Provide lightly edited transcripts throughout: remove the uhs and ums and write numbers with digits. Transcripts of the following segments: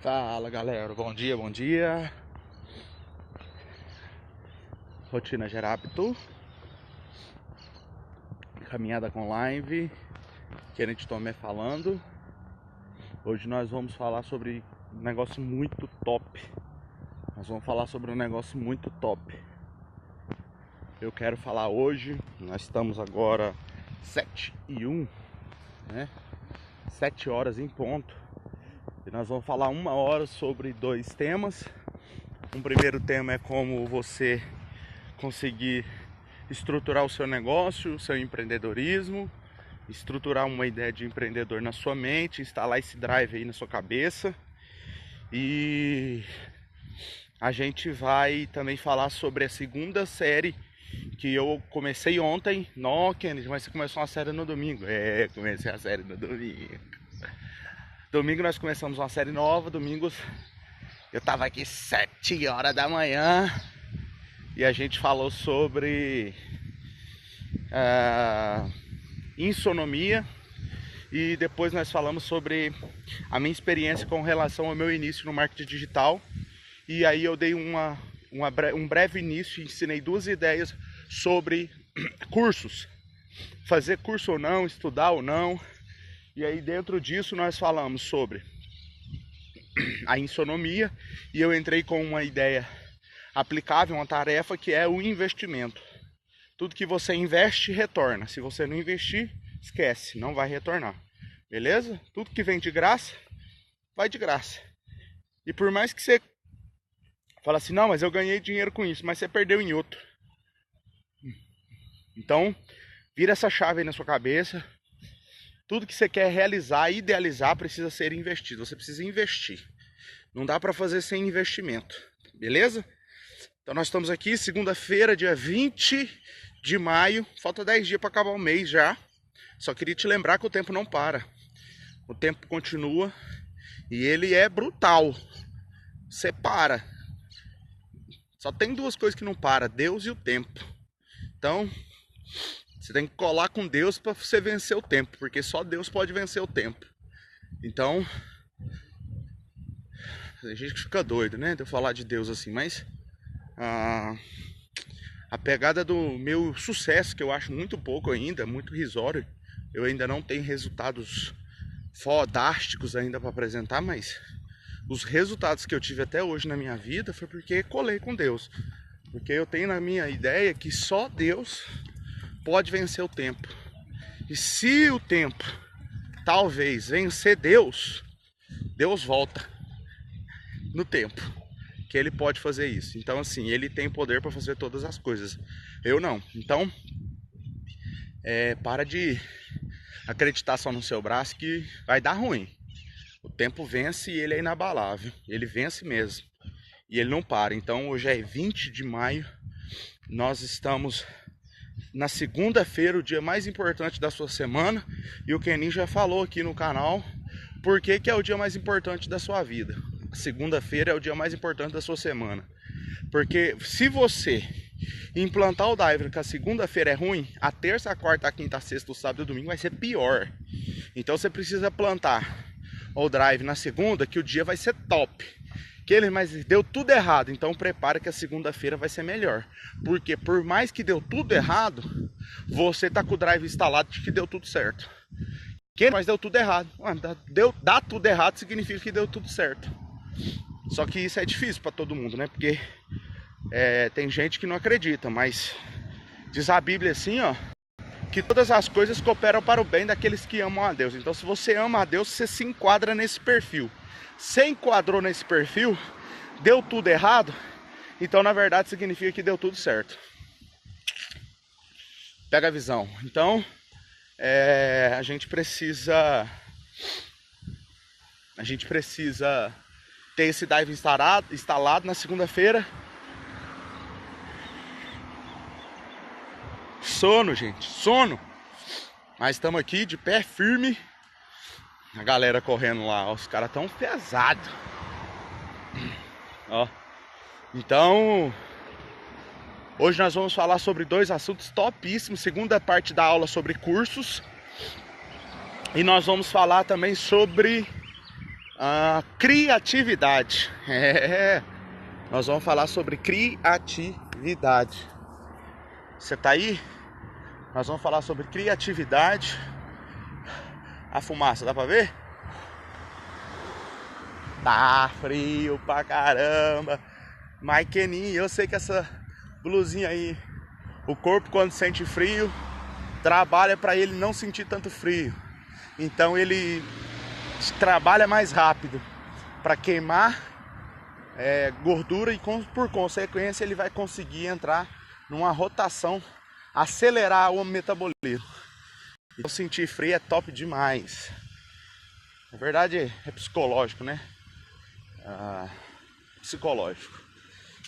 Fala galera, bom dia, bom dia. Rotina Gerápito, caminhada com live, Querente Tomé falando. Hoje nós vamos falar sobre um negócio muito top. Eu quero falar hoje, nós estamos agora 7h01, né? 7 horas em ponto. E nós vamos falar 1 hora sobre 2 temas. Um primeiro tema é como você conseguir estruturar o seu negócio, o seu empreendedorismo, estruturar uma ideia de empreendedor na sua mente, instalar esse drive aí na sua cabeça. E a gente vai também falar sobre a segunda série que eu comecei ontem. Não, Kennedy, mas você começou uma série no domingo. Comecei a série no domingo. Domingo nós começamos uma série nova. Domingos eu tava aqui 7 horas da manhã e a gente falou sobre insonomia. E depois nós falamos sobre a minha experiência com relação ao meu início no marketing digital. E aí eu dei um breve início e ensinei 2 ideias sobre cursos. Fazer curso ou não, estudar ou não. E aí dentro disso nós falamos sobre a insonomia. E eu entrei com uma ideia aplicável, uma tarefa que é o investimento. Tudo que você investe, retorna. Se você não investir, esquece, não vai retornar. Beleza? Tudo que vem de graça, vai de graça. E por mais que você fale assim, não, mas eu ganhei dinheiro com isso, mas você perdeu em outro. Então, vira essa chave aí na sua cabeça. Tudo que você quer realizar, idealizar, precisa ser investido. Você precisa investir. Não dá para fazer sem investimento. Beleza? Então nós estamos aqui, segunda-feira, dia 20 de maio. Falta 10 dias para acabar o mês já. Só queria te lembrar que o tempo não para. O tempo continua e ele é brutal. Você para. Só tem 2 coisas que não param, Deus e o tempo. Então, você tem que colar com Deus para você vencer o tempo, porque só Deus pode vencer o tempo. Então, a gente fica doido, né, de eu falar de Deus assim, mas a pegada do meu sucesso, que eu acho muito pouco ainda, muito irrisório, eu ainda não tenho resultados fodásticos ainda para apresentar, mas os resultados que eu tive até hoje na minha vida foi porque colei com Deus. Porque eu tenho na minha ideia que só Deus pode vencer o tempo. E se o tempo talvez vencer Deus, Deus volta no tempo, que ele pode fazer isso. Então assim, ele tem poder para fazer todas as coisas, eu não. Então para de acreditar só no seu braço que vai dar ruim. O tempo vence e ele é inabalável, ele vence mesmo e ele não para. Então hoje é 20 de maio, nós estamos na segunda-feira, o dia mais importante da sua semana. E o Kenin já falou aqui no canal por que é o dia mais importante da sua vida. A segunda-feira é o dia mais importante da sua semana. Porque se você implantar o drive que a segunda-feira é ruim, a terça, a quarta, a quinta, a sexta, o sábado e o domingo vai ser pior. Então você precisa plantar o drive na segunda, que o dia vai ser top. Mas deu tudo errado, então prepara que a segunda-feira vai ser melhor. Porque por mais que deu tudo errado, você tá com o drive instalado de que deu tudo certo. Mas deu tudo errado. Dá tudo errado significa que deu tudo certo. Só que isso é difícil para todo mundo, né? Porque tem gente que não acredita, mas diz a Bíblia assim, ó, que todas as coisas cooperam para o bem daqueles que amam a Deus. Então se você ama a Deus, você se enquadra nesse perfil. Se enquadrou nesse perfil, deu tudo errado, então na verdade significa que deu tudo certo. Pega a visão. Então a gente precisa ter esse drive instalado na segunda-feira. Sono, gente, sono. Mas estamos aqui de pé firme. A galera correndo lá, ó, os caras tão pesados. Ó. Então, hoje nós vamos falar sobre 2 assuntos topíssimos. Segunda parte da aula sobre cursos. E nós vamos falar também sobre Criatividade. Nós vamos falar sobre criatividade. Você tá aí? Nós vamos falar sobre criatividade. A fumaça, dá pra ver? Tá frio pra caramba. Mas Keninho, eu sei que essa blusinha aí, o corpo quando sente frio, trabalha pra ele não sentir tanto frio. Então ele trabalha mais rápido para queimar gordura e por consequência ele vai conseguir entrar numa rotação, acelerar o metabolismo. Então sentir frio é top demais. Na verdade é psicológico, né? Psicológico.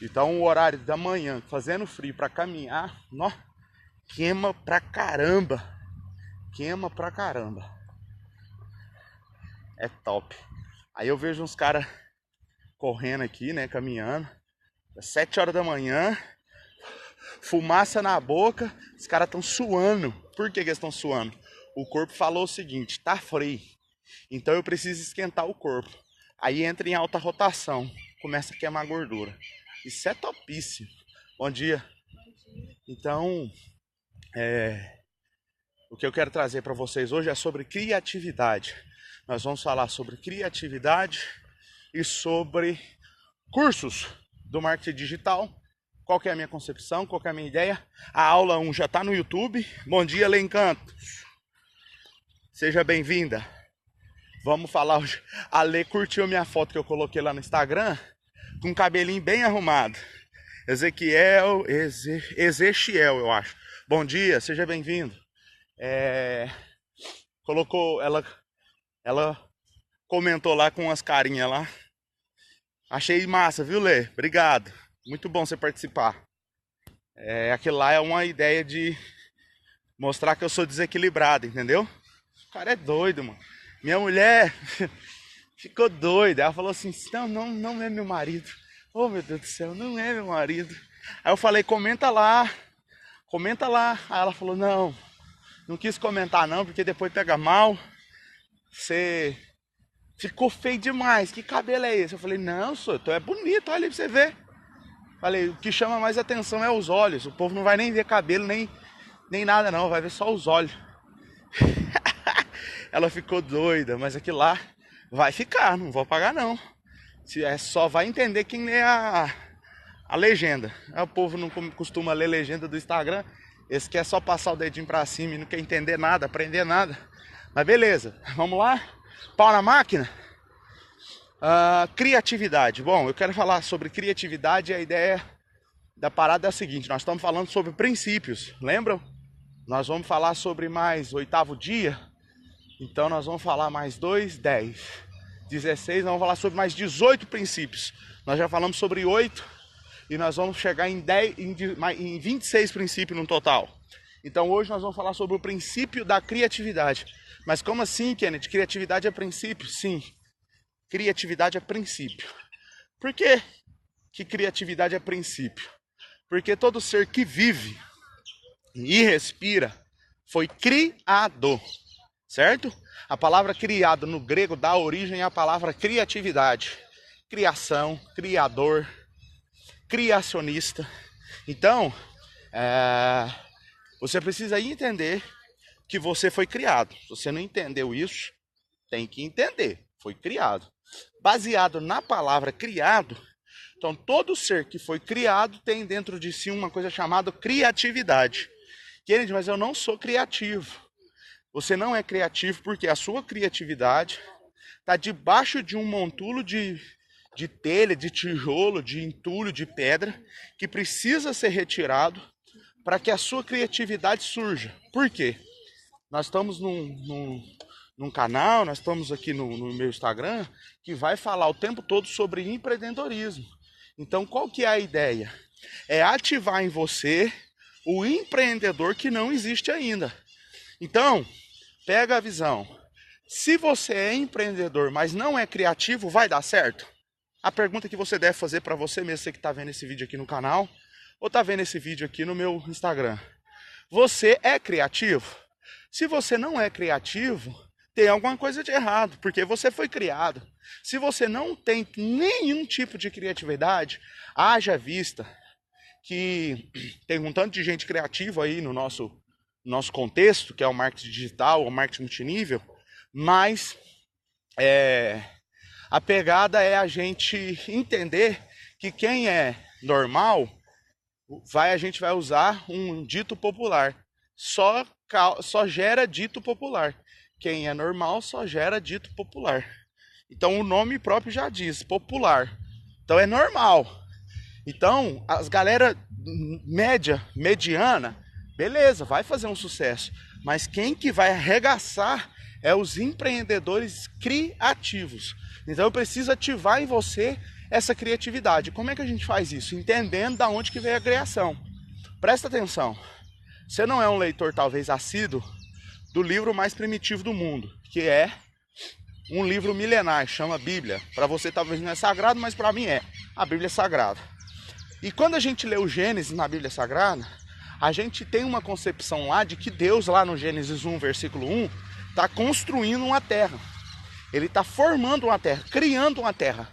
Então o horário da manhã fazendo frio para caminhar, queima pra caramba. Queima pra caramba. É top. Aí eu vejo uns caras correndo aqui, né, caminhando, às 7 horas da manhã, fumaça na boca, os caras estão suando. Por que eles estão suando? O corpo falou o seguinte, tá frio, então eu preciso esquentar o corpo. Aí entra em alta rotação, começa a queimar gordura. Isso é topíssimo. Bom dia. Então, o que eu quero trazer para vocês hoje é sobre criatividade. Nós vamos falar sobre criatividade e sobre cursos do marketing digital. Qual que é a minha concepção, qual que é a minha ideia? A aula 1 já está no YouTube. Bom dia, Lê Encantos. Seja bem-vinda. Vamos falar hoje. A Lê curtiu a minha foto que eu coloquei lá no Instagram, com um cabelinho bem arrumado. Ezequiel, eu acho. Bom dia, seja bem-vindo. Colocou, ela comentou lá com umas carinhas lá. Achei massa, viu, Lê? Obrigado. Muito bom você participar. Aquilo lá é uma ideia de mostrar que eu sou desequilibrado, entendeu? O cara é doido, mano. Minha mulher ficou doida. Ela falou assim, não é meu marido. Oh, meu Deus do céu, não é meu marido. Aí eu falei, comenta lá. Aí ela falou, não quis comentar não, porque depois pega mal. Você ficou feio demais, que cabelo é esse? Eu falei, não, senhor, tu é bonito, olha aí pra você ver. Falei, o que chama mais atenção é os olhos. O povo não vai nem ver cabelo, nem nada não, vai ver só os olhos. Ela ficou doida, mas aquilo lá vai ficar, não vou apagar não. Só vai entender quem lê a legenda. O povo não costuma ler legenda do Instagram. Esse quer só passar o dedinho pra cima e não quer entender nada, aprender nada. Mas beleza, vamos lá? Pau na máquina? Criatividade. Bom, eu quero falar sobre criatividade e a ideia da parada é a seguinte. Nós estamos falando sobre princípios, lembram? Nós vamos falar sobre mais 8º dia. Então nós vamos falar mais 2, 10, 16. Nós vamos falar sobre mais 18 princípios. Nós já falamos sobre 8 e nós vamos chegar em 26 princípios no total. Então hoje nós vamos falar sobre o princípio da criatividade. Mas como assim, Kenneth? Criatividade é princípio? Sim, criatividade é princípio. Por que criatividade é princípio? Porque todo ser que vive e respira foi criado, certo? A palavra criado no grego dá origem à palavra criatividade. Criação, criador, criacionista. Então, você precisa entender que você foi criado. Se você não entendeu isso, tem que entender. Foi criado. Baseado na palavra criado, então todo ser que foi criado tem dentro de si uma coisa chamada criatividade. Kennedy, mas eu não sou criativo. Você não é criativo porque a sua criatividade está debaixo de um montulo de telha, de tijolo, de entulho, de pedra, que precisa ser retirado para que a sua criatividade surja. Por quê? Nós estamos num canal, nós estamos aqui no meu Instagram, que vai falar o tempo todo sobre empreendedorismo. Então, qual que é a ideia? É ativar em você o empreendedor que não existe ainda. Então, pega a visão. Se você é empreendedor, mas não é criativo, vai dar certo? A pergunta que você deve fazer para você mesmo, você que está vendo esse vídeo aqui no canal, ou está vendo esse vídeo aqui no meu Instagram. Você é criativo? Se você não é criativo, tem alguma coisa de errado, porque você foi criado. Se você não tem nenhum tipo de criatividade, haja vista que tem um tanto de gente criativa aí no nosso contexto, que é o marketing digital, o marketing multinível, mas a pegada é a gente entender que quem é normal, a gente vai usar um dito popular. Só gera dito popular. Quem é normal só gera dito popular. Então o nome próprio já diz, popular. Então é normal. Então as galera mediana, beleza, vai fazer um sucesso. Mas quem que vai arregaçar é os empreendedores criativos. Então eu preciso ativar em você essa criatividade. Como é que a gente faz isso? Entendendo da onde que veio a criação. Presta atenção. Você não é um leitor talvez assíduo do livro mais primitivo do mundo, que é um livro milenar, chama Bíblia. Para você talvez não é sagrado, mas para mim é. A Bíblia é sagrada. E quando a gente lê o Gênesis na Bíblia Sagrada, a gente tem uma concepção lá de que Deus, lá no Gênesis 1, versículo 1, está construindo uma terra. Ele está formando uma terra, criando uma terra.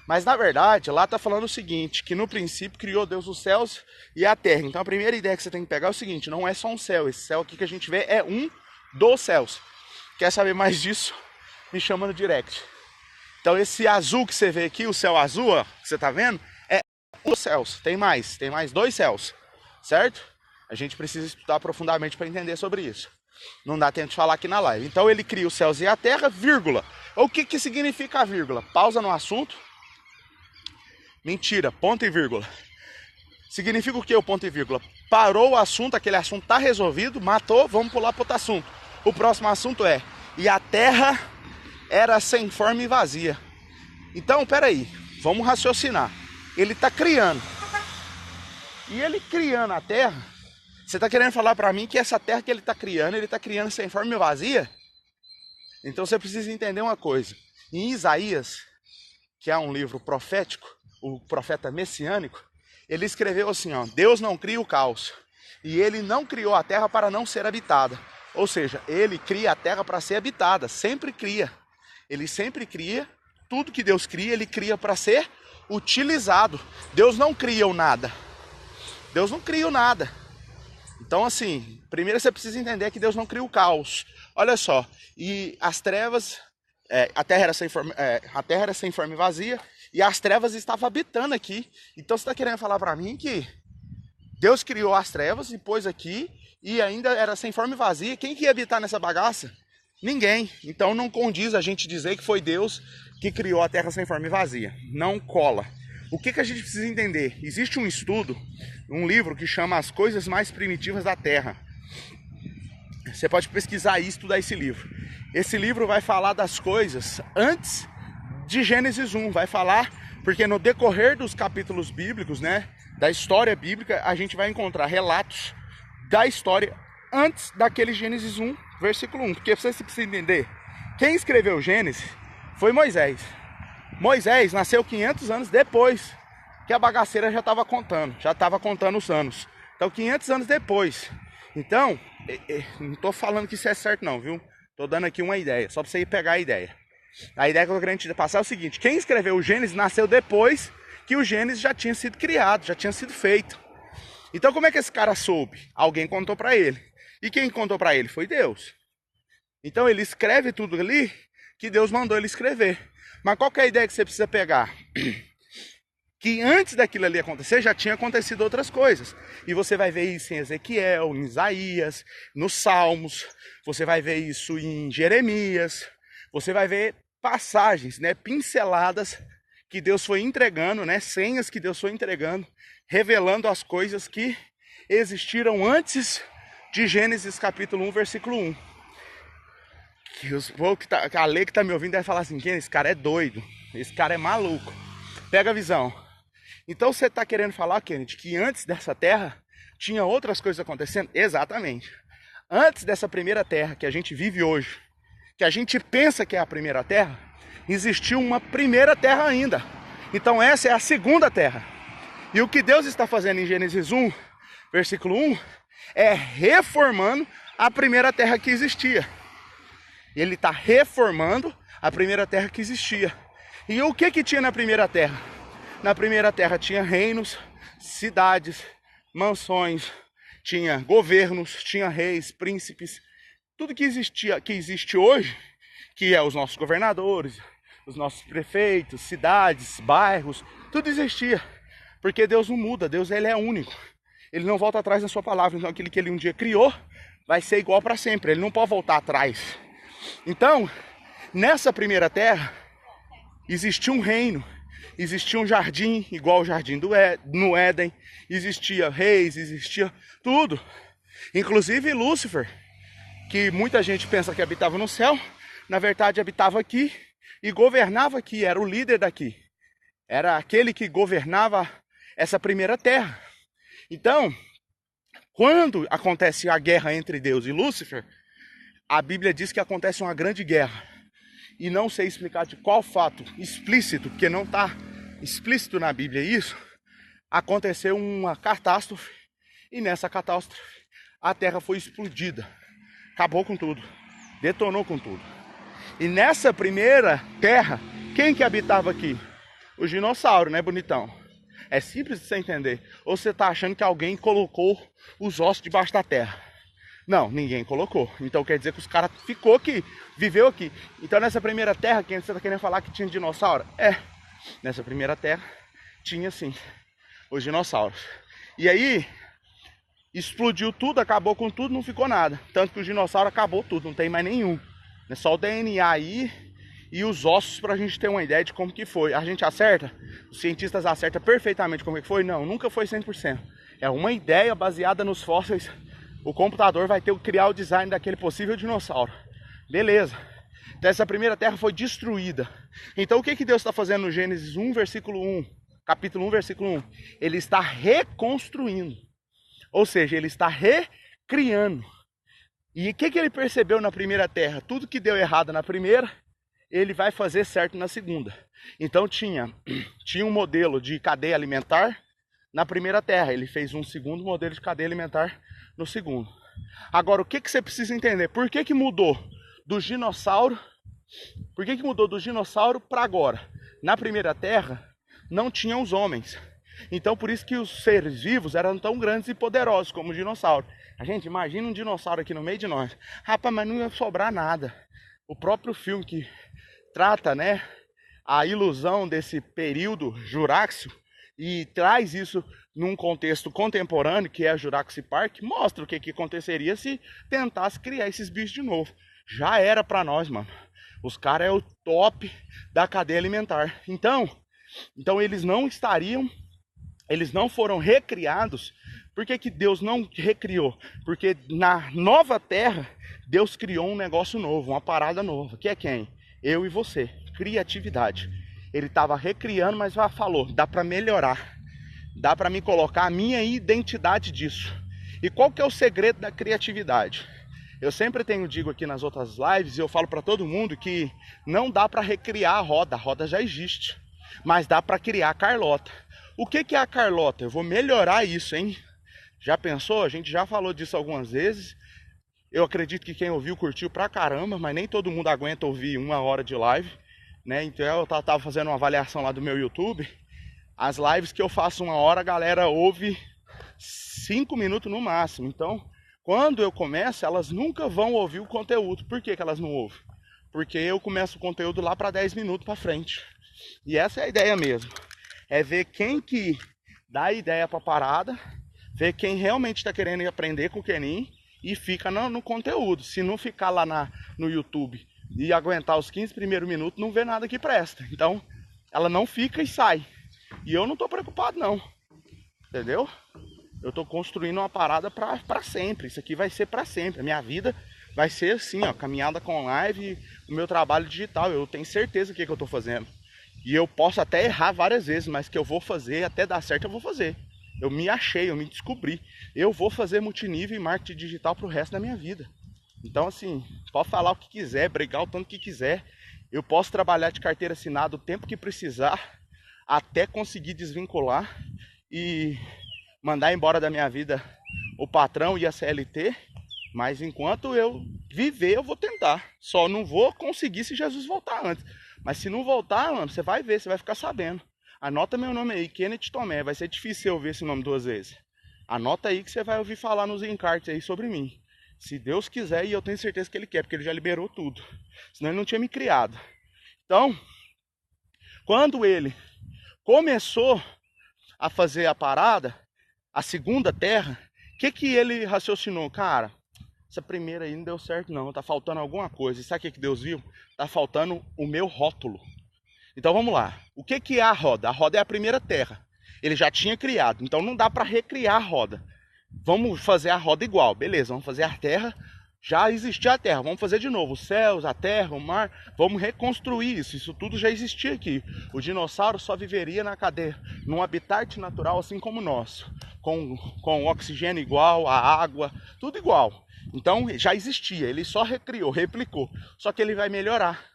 Mas na verdade, lá está falando o seguinte, que no princípio criou Deus os céus e a terra. Então a primeira ideia que você tem que pegar é o seguinte, não é só um céu, esse céu aqui que a gente vê é um dos céus. Quer saber mais disso? Me chama no direct. Então esse azul que você vê aqui, o céu azul, ó, que você está vendo, é um dos céus. Tem mais 2 céus, certo? A gente precisa estudar profundamente para entender sobre isso. Não dá tempo de falar aqui na live. Então ele cria os céus e a terra, vírgula. O que que significa a vírgula? Pausa no assunto. Mentira, ponto e vírgula. Significa o que o ponto e vírgula? Parou o assunto, aquele assunto está resolvido, matou, vamos pular para outro assunto. O próximo assunto é, e a terra era sem forma e vazia. Então, peraí, vamos raciocinar. Ele está criando. E ele criando a terra, você está querendo falar para mim que essa terra que ele está criando sem forma e vazia? Então você precisa entender uma coisa. Em Isaías, que é um livro profético, o profeta messiânico, ele escreveu assim, ó, Deus não cria o caos, e ele não criou a terra para não ser habitada. Ou seja, ele cria a terra para ser habitada, sempre cria. Ele sempre cria, tudo que Deus cria, ele cria para ser utilizado. Deus não cria o nada. Deus não cria o nada. Então assim, primeiro você precisa entender que Deus não cria o caos. Olha só, e as trevas, a terra era sem forma e vazia, e as trevas estavam habitando aqui. Então você está querendo falar para mim que Deus criou as trevas e pôs aqui, e ainda era sem forma e vazia. Quem que ia habitar nessa bagaça? Ninguém. Então não condiz a gente dizer que foi Deus que criou a terra sem forma e vazia. Não cola. O que a gente precisa entender? Existe um estudo, um livro que chama As Coisas Mais Primitivas da Terra. Você pode pesquisar e estudar esse livro. Esse livro vai falar das coisas antes de Gênesis 1. Vai falar, porque no decorrer dos capítulos bíblicos, né, da história bíblica, a gente vai encontrar relatos da história antes daquele Gênesis 1, versículo 1. Porque você precisa entender, quem escreveu Gênesis foi Moisés. Moisés nasceu 500 anos depois que a bagaceira já estava contando os anos. Então 500 anos depois. Então, não estou falando que isso é certo não, viu? Estou dando aqui uma ideia, só para você ir pegar a ideia. A ideia que eu quero te passar é o seguinte, quem escreveu o Gênesis nasceu depois que o Gênesis já tinha sido criado, já tinha sido feito. Então como é que esse cara soube? Alguém contou para ele. E quem contou para ele? Foi Deus. Então ele escreve tudo ali que Deus mandou ele escrever. Mas qual que é a ideia que você precisa pegar? Que antes daquilo ali acontecer, já tinha acontecido outras coisas. E você vai ver isso em Ezequiel, em Isaías, nos Salmos. Você vai ver isso em Jeremias. Você vai ver passagens, né, pinceladas que Deus foi entregando, né, senhas que Deus foi entregando, revelando as coisas que existiram antes de Gênesis capítulo 1, versículo 1. Que a lei que está me ouvindo deve falar assim, esse cara é doido, esse cara é maluco. Pega a visão. Então você está querendo falar, Kennedy, que antes dessa terra tinha outras coisas acontecendo? Exatamente. Antes dessa primeira terra que a gente vive hoje, que a gente pensa que é a primeira terra, existiu uma primeira terra ainda. Então essa é a segunda terra. E o que Deus está fazendo em Gênesis 1, versículo 1, é reformando a primeira terra que existia. Ele está reformando a primeira terra que existia. E o que tinha na primeira terra? Na primeira terra tinha reinos, cidades, mansões, tinha governos, tinha reis, príncipes, tudo que existia, que existe hoje, que é os nossos governadores, os nossos prefeitos, cidades, bairros, tudo existia. Porque Deus não muda, Deus ele é único. Ele não volta atrás na sua palavra. Então aquilo que ele um dia criou vai ser igual para sempre. Ele não pode voltar atrás. Então, nessa primeira terra, existia um reino. Existia um jardim, igual o jardim no Éden. Existia reis, existia tudo. Inclusive Lúcifer, que muita gente pensa que habitava no céu, na verdade habitava aqui e governava aqui, era o líder daqui. Era aquele que governava essa primeira terra. Então, quando acontece a guerra entre Deus e Lúcifer, a Bíblia diz que acontece uma grande guerra. E não sei explicar de qual fato explícito, porque não está explícito na Bíblia isso, aconteceu uma catástrofe. E nessa catástrofe, a terra foi explodida. Acabou com tudo. Detonou com tudo. E nessa primeira terra, quem que habitava aqui? O dinossauro, né, bonitão? É simples de você entender. Ou você está achando que alguém colocou os ossos debaixo da terra? Não, ninguém colocou. Então quer dizer que os caras ficou aqui, viveu aqui. Então nessa primeira terra, quem você está querendo falar que tinha dinossauro? É, nessa primeira terra tinha sim os dinossauros. E aí explodiu tudo, acabou com tudo, não ficou nada. Tanto que o dinossauro acabou tudo, não tem mais nenhum. É só o DNA aí e os ossos para a gente ter uma ideia de como que foi. A gente acerta? Os cientistas acertam perfeitamente como que foi? Não, nunca foi 100%. É uma ideia baseada nos fósseis. O computador vai ter que criar o design daquele possível dinossauro. Beleza. Então essa primeira terra foi destruída. Então o que que Deus está fazendo no Gênesis 1, versículo 1? Capítulo 1, versículo 1. Ele está reconstruindo. Ou seja, ele está recriando. E o que que ele percebeu na primeira terra? Tudo que deu errado na primeira, ele vai fazer certo na segunda. Então tinha um modelo de cadeia alimentar na primeira terra. Ele fez um segundo modelo de cadeia alimentar no segundo. Agora, o que que você precisa entender? Por que que mudou do dinossauro? Por que que mudou do dinossauro para agora? Na primeira terra, não tinham os homens. Então, por isso que os seres vivos eram tão grandes e poderosos como o dinossauro. A gente imagina um dinossauro aqui no meio de nós. Rapaz, mas não ia sobrar nada. O próprio filme que trata, né, a ilusão desse período Jurássico e traz isso num contexto contemporâneo, que é a Jurassic Park, mostra o que aconteceria se tentasse criar esses bichos de novo. Já era pra nós, mano. Os caras é o top da cadeia alimentar. Então eles não estariam, eles não foram recriados. Por que que Deus não recriou? Porque na nova terra, Deus criou um negócio novo, uma parada nova. Que é quem? Eu e você. Criatividade. Ele estava recriando, mas já falou, dá para melhorar. Dá para me colocar a minha identidade disso. E qual que é o segredo da criatividade? Eu sempre digo aqui nas outras lives, e eu falo para todo mundo que não dá para recriar a roda já existe. Mas dá para criar a Carlota. O que é a Carlota? Eu vou melhorar isso, hein? Já pensou? A gente já falou disso algumas vezes. Eu acredito que quem ouviu curtiu pra caramba, mas nem todo mundo aguenta ouvir 1 hora de live, né? Então eu tava fazendo uma avaliação lá do meu YouTube. As lives que eu faço 1 hora, a galera ouve 5 minutos no máximo. Então, quando eu começo, elas nunca vão ouvir o conteúdo. Por que que elas não ouvem? Porque eu começo o conteúdo lá para 10 minutos para frente. E essa é a ideia mesmo. É ver quem que dá a ideia para parada, ver quem realmente está querendo aprender com o Kenin e fica no conteúdo. Se não ficar lá no YouTube e aguentar os 15 primeiros minutos, não vê nada que presta. Então, ela não fica e sai. E eu não tô preocupado não, entendeu? Eu tô construindo uma parada pra sempre. Isso aqui vai ser pra sempre. A minha vida vai ser assim, ó, caminhada com live, o meu trabalho digital. Eu tenho certeza do que eu tô fazendo. E eu posso até errar várias vezes, mas que eu vou fazer, até dar certo eu vou fazer. Eu me achei, eu me descobri. Eu vou fazer multinível e marketing digital pro resto da minha vida. Então assim, pode falar o que quiser, brigar o tanto que quiser. Eu posso trabalhar de carteira assinada o tempo que precisar, até conseguir desvincular e mandar embora da minha vida o patrão e a CLT Mas enquanto eu viver, eu vou tentar. Só não vou conseguir se Jesus voltar antes. Mas se não voltar, mano, você vai ver, você vai ficar sabendo. Anota meu nome aí, Kenneth Tomé. Vai ser difícil eu ouvir esse nome 2 vezes. Anota aí que você vai ouvir falar nos encartes aí sobre mim. Se Deus quiser, e eu tenho certeza que Ele quer, porque Ele já liberou tudo. Senão Ele não tinha me criado. Então, quando Ele começou a fazer a parada, a segunda terra, o que Ele raciocinou? Cara, essa primeira aí não deu certo não, tá faltando alguma coisa. E sabe o que Deus viu? Tá faltando o meu rótulo. Então vamos lá. O que é a roda? A roda é a primeira terra. Ele já tinha criado, então não dá para recriar a roda. Vamos fazer a roda igual, beleza, vamos fazer a terra. Já existia a terra, vamos fazer de novo. Os céus, a terra, o mar, vamos reconstruir isso. Isso tudo já existia aqui. O dinossauro só viveria na cadeia, num habitat natural assim como o nosso. Com oxigênio igual, a água, tudo igual. Então já existia, ele só recriou, replicou. Só que ele vai melhorar.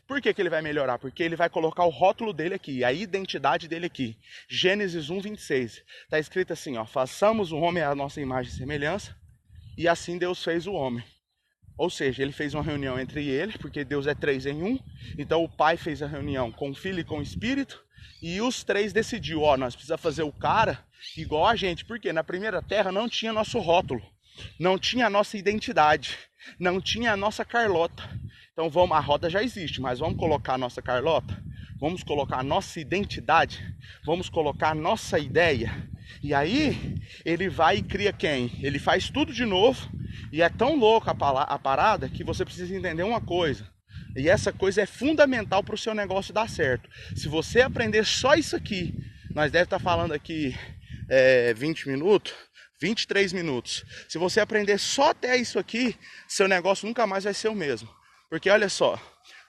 Por que ele vai melhorar? Porque ele vai colocar o rótulo dele aqui, a identidade dele aqui. Gênesis 1:26. Está escrito assim, ó: façamos o homem à nossa imagem e semelhança, e assim Deus fez o homem. Ou seja, ele fez uma reunião entre ele, porque Deus é 3 em 1. Então o Pai fez a reunião com o Filho e com o Espírito, e os 3 decidiu, ó, nós precisamos fazer o cara igual a gente. Porque na primeira terra não tinha nosso rótulo, não tinha a nossa identidade, não tinha a nossa Carlota. Então a roda já existe, mas vamos colocar a nossa Carlota, vamos colocar a nossa identidade, vamos colocar a nossa ideia. E aí ele vai e cria quem? Ele faz tudo de novo. E é tão louca a parada que você precisa entender uma coisa. E essa coisa é fundamental para o seu negócio dar certo. Se você aprender só isso aqui, nós devemos estar falando aqui 20 minutos, 23 minutos. Se você aprender só até isso aqui, seu negócio nunca mais vai ser o mesmo. Porque olha só,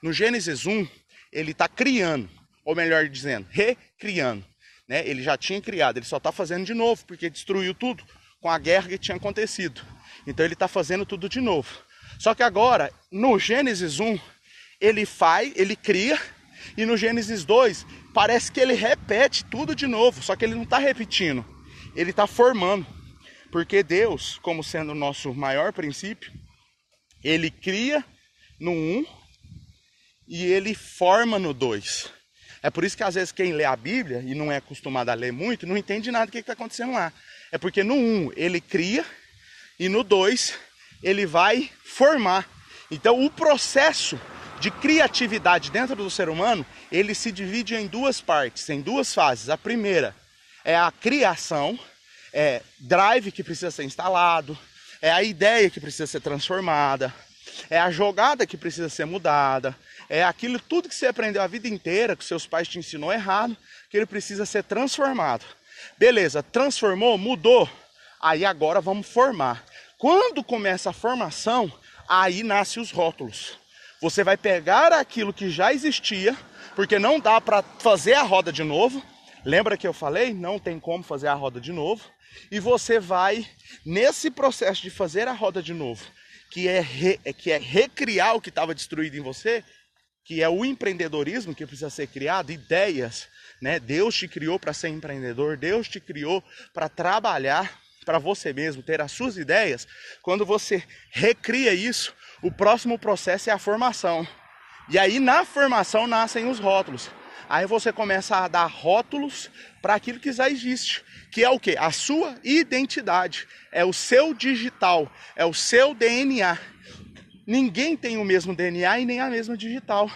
no Gênesis 1, ele está criando, ou melhor dizendo, recriando. Né? Ele já tinha criado, ele só está fazendo de novo, porque destruiu tudo com a guerra que tinha acontecido. Então ele está fazendo tudo de novo. Só que agora, no Gênesis 1, ele cria, e no Gênesis 2, parece que ele repete tudo de novo, só que ele não está repetindo, ele está formando. Porque Deus, como sendo o nosso maior princípio, ele cria no 1 e ele forma no 2. É por isso que às vezes quem lê a Bíblia e não é acostumado a ler muito, não entende nada do que está acontecendo lá. É porque no 1 ele cria e no 2 ele vai formar. Então o processo de criatividade dentro do ser humano, ele se divide em 2 partes, em 2 fases. A primeira é a criação, é drive que precisa ser instalado, é a ideia que precisa ser transformada, é a jogada que precisa ser mudada, é aquilo tudo que você aprendeu a vida inteira, que seus pais te ensinou errado, que ele precisa ser transformado. Beleza, transformou, mudou, aí agora vamos formar. Quando começa a formação, aí nascem os rótulos. Você vai pegar aquilo que já existia, porque não dá para fazer a roda de novo. Lembra que eu falei? Não tem como fazer a roda de novo. E você vai, nesse processo de fazer a roda de novo, que é recriar o que estava destruído em você, que é o empreendedorismo que precisa ser criado, ideias, né? Deus te criou para ser empreendedor, Deus te criou para trabalhar para você mesmo, ter as suas ideias. Quando você recria isso, o próximo processo é a formação. E aí na formação nascem os rótulos. Aí você começa a dar rótulos para aquilo que já existe, que é o quê? A sua identidade, é o seu digital, é o seu DNA. Ninguém tem o mesmo DNA e nem a mesma digital.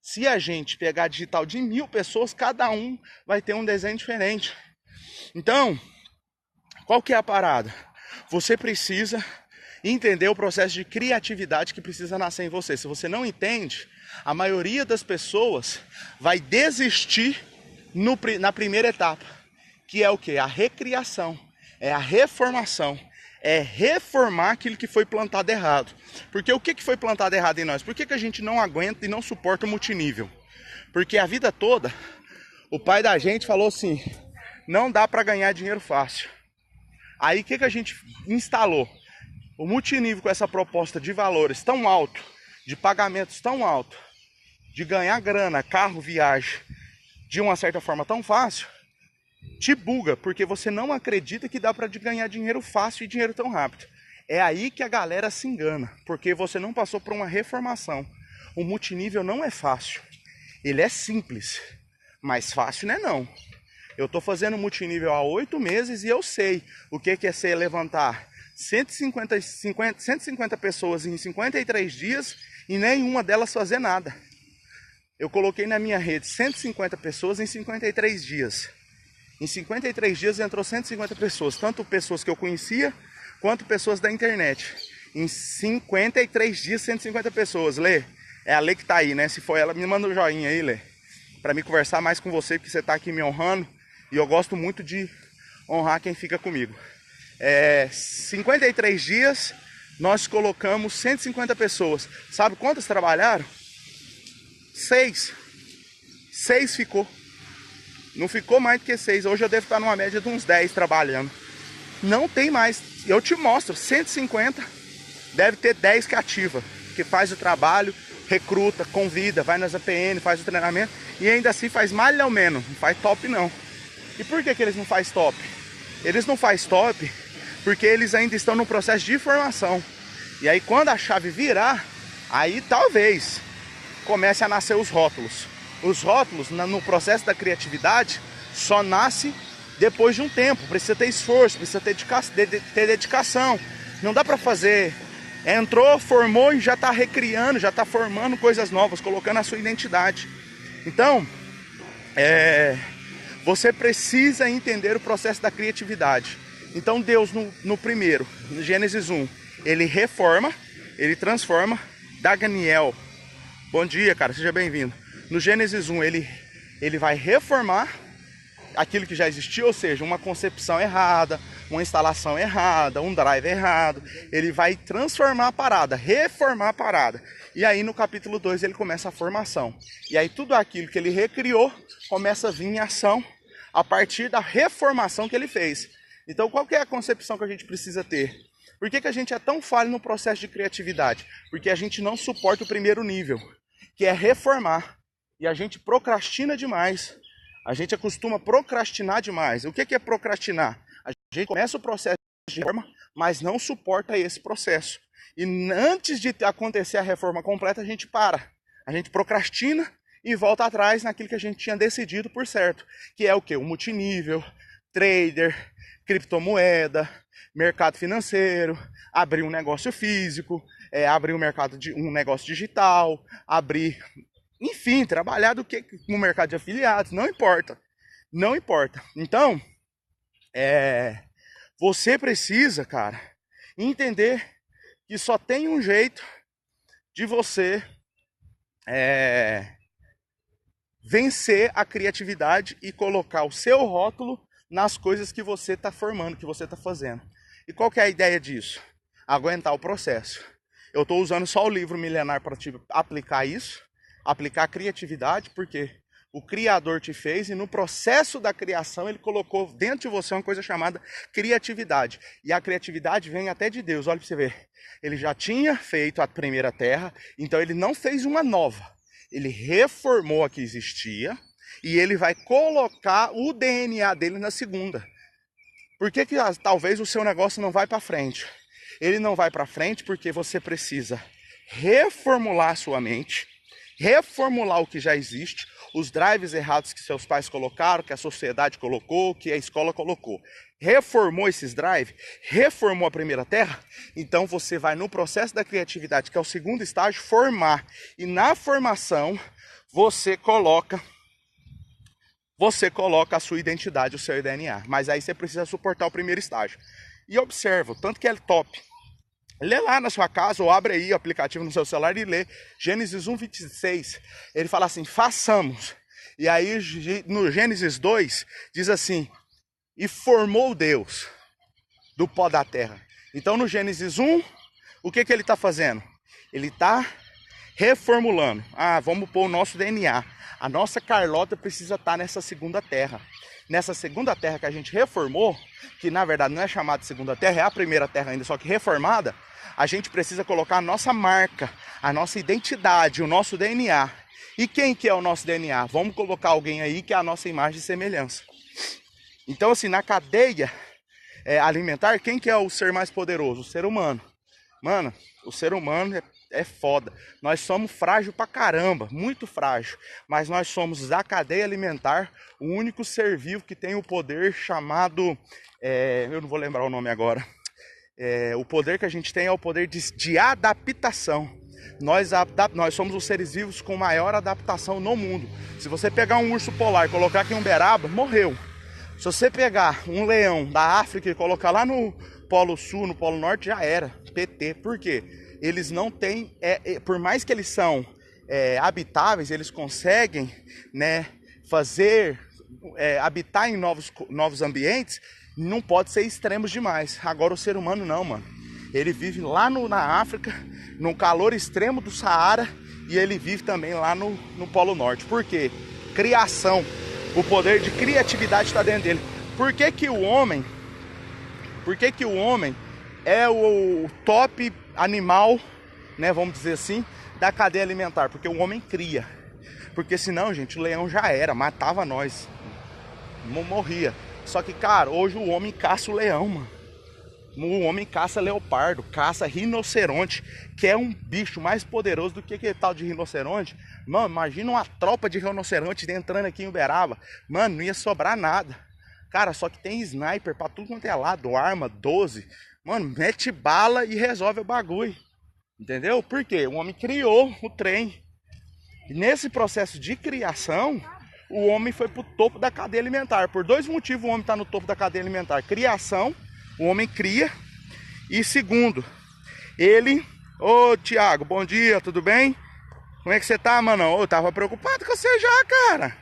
Se a gente pegar a digital de 1000 pessoas, cada um vai ter um desenho diferente. Então, qual que é a parada? Você precisa entender o processo de criatividade que precisa nascer em você. Se você não entende, a maioria das pessoas vai desistir na primeira etapa, que é o quê? A recriação, é a reformação. É reformar aquilo que foi plantado errado. Porque o que foi plantado errado em nós? Por que a gente não aguenta e não suporta o multinível? Porque a vida toda, o pai da gente falou assim, não dá para ganhar dinheiro fácil. Aí o que a gente instalou? O multinível com essa proposta de valores tão alto, de pagamentos tão alto, de ganhar grana, carro, viagem, de uma certa forma tão fácil, te buga, porque você não acredita que dá para ganhar dinheiro fácil e dinheiro tão rápido. É aí que a galera se engana, porque você não passou por uma reformação. O multinível não é fácil. Ele é simples, mas fácil não é não. Eu tô fazendo multinível há 8 meses e eu sei o que é ser levantar 150 pessoas em 53 dias e nenhuma delas fazer nada. Eu coloquei na minha rede 150 pessoas em 53 dias. Em 53 dias entrou 150 pessoas, tanto pessoas que eu conhecia, quanto pessoas da internet. Em 53 dias, 150 pessoas. Lê, é a Lê que tá aí, né? Se for ela, me manda um joinha aí, Lê. Pra me conversar mais com você, porque você tá aqui me honrando. E eu gosto muito de honrar quem fica comigo. 53 dias, nós colocamos 150 pessoas. Sabe quantas trabalharam? 6. 6 ficou. Não ficou mais do que 6. Hoje eu devo estar numa média de uns 10 trabalhando. Não tem mais. Eu te mostro, 150, deve ter 10 que ativa, que faz o trabalho, recruta, convida, vai nas APN, faz o treinamento e ainda assim faz mal ou menos, não faz top não. E por que eles não fazem top? Eles não fazem top porque eles ainda estão no processo de formação. E aí quando a chave virar, aí talvez comece a nascer os rótulos. Os rótulos no processo da criatividade só nasce depois de um tempo. Precisa ter esforço, precisa ter dedicação. Não dá para fazer, entrou, formou e já está recriando, já está formando coisas novas, colocando a sua identidade. Então, você precisa entender o processo da criatividade. Então Deus no primeiro, no Gênesis 1, ele reforma, ele transforma. Daniel, bom dia, cara, seja bem-vindo. No Gênesis 1 ele vai reformar aquilo que já existia, ou seja, uma concepção errada, uma instalação errada, um drive errado. Ele vai transformar a parada, reformar a parada. E aí no capítulo 2 ele começa a formação. E aí tudo aquilo que ele recriou começa a vir em ação a partir da reformação que ele fez. Então qual que é a concepção que a gente precisa ter? Por que a gente é tão falho no processo de criatividade? Porque a gente não suporta o primeiro nível, que é reformar. E a gente procrastina demais. A gente costuma procrastinar demais. O que é procrastinar? A gente começa o processo de reforma, mas não suporta esse processo. E antes de acontecer a reforma completa, a gente para. A gente procrastina e volta atrás naquilo que a gente tinha decidido por certo. Que é o quê? O multinível, trader, criptomoeda, mercado financeiro, abrir um negócio físico, abrir um negócio digital, abrir... Enfim, trabalhar do que no mercado de afiliados, não importa. Não importa. Então, você precisa, cara, entender que só tem um jeito de você vencer a criatividade e colocar o seu rótulo nas coisas que você está formando, que você está fazendo. E qual que é a ideia disso? Aguentar o processo. Eu estou usando só o livro milenar para te aplicar isso. Aplicar criatividade, porque o Criador te fez e no processo da criação ele colocou dentro de você uma coisa chamada criatividade. E a criatividade vem até de Deus, olha para você ver. Ele já tinha feito a primeira terra, então ele não fez uma nova. Ele reformou a que existia e ele vai colocar o DNA dele na segunda. Por que talvez o seu negócio não vai para frente? Ele não vai para frente porque você precisa reformular a sua mente, reformular o que já existe, os drives errados que seus pais colocaram, que a sociedade colocou, que a escola colocou. Reformou esses drives, reformou a primeira terra, então você vai no processo da criatividade, que é o segundo estágio, formar. E na formação, você coloca a sua identidade, o seu DNA. Mas aí você precisa suportar o primeiro estágio. E observa, tanto que é top. Lê lá na sua casa, ou abre aí o aplicativo no seu celular e lê Gênesis 1:26. Ele fala assim, façamos. E aí no Gênesis 2 diz assim, e formou Deus do pó da terra. Então no Gênesis 1, o que ele está fazendo? Ele está reformulando. Vamos pôr o nosso DNA. A nossa Carlota precisa estar nessa segunda terra. Nessa segunda terra que a gente reformou, que na verdade não é chamada de segunda terra, é a primeira terra ainda, só que reformada, a gente precisa colocar a nossa marca, a nossa identidade, o nosso DNA. E quem que é o nosso DNA? Vamos colocar alguém aí que é a nossa imagem e semelhança. Então assim, na cadeia alimentar, quem que é o ser mais poderoso? O ser humano. Mano, o ser humano é foda. Nós somos frágil pra caramba, muito frágil. Mas nós somos da cadeia alimentar o único ser vivo que tem o poder chamado... eu não vou lembrar o nome agora. O poder que a gente tem é o poder de adaptação. Nós somos os seres vivos com maior adaptação no mundo. Se você pegar um urso polar e colocar aqui em Uberaba, morreu. Se você pegar um leão da África e colocar lá no Polo Sul, no Polo Norte, já era. PT. Por quê? Eles não têm... por mais que eles são habitáveis, eles conseguem, né, habitar em novos ambientes. Não pode ser extremos demais. Agora o ser humano não, mano. Ele vive lá na África, no calor extremo do Saara, e ele vive também lá no Polo Norte. Por quê? Criação. O poder de criatividade está dentro dele. Por que que o homem é o top animal, né, vamos dizer assim, da cadeia alimentar? Porque o homem cria. Porque senão, gente, o leão já era, matava nós. Morria. Só que, cara, hoje o homem caça o leão, mano. O homem caça leopardo, caça rinoceronte, que é um bicho mais poderoso do que aquele tal de rinoceronte. Mano, imagina uma tropa de rinoceronte entrando aqui em Uberaba. Mano, não ia sobrar nada. Cara, só que tem sniper pra tudo quanto é lado, arma 12. Mano, mete bala e resolve o bagulho. Entendeu? Por quê? O homem criou o trem. E nesse processo de criação, o homem foi pro topo da cadeia alimentar. Por dois motivos o homem tá no topo da cadeia alimentar. Criação. O homem cria. E segundo, ele... Ô, Thiago, bom dia, tudo bem? Como é que você tá, mano? Eu tava preocupado com você já, cara.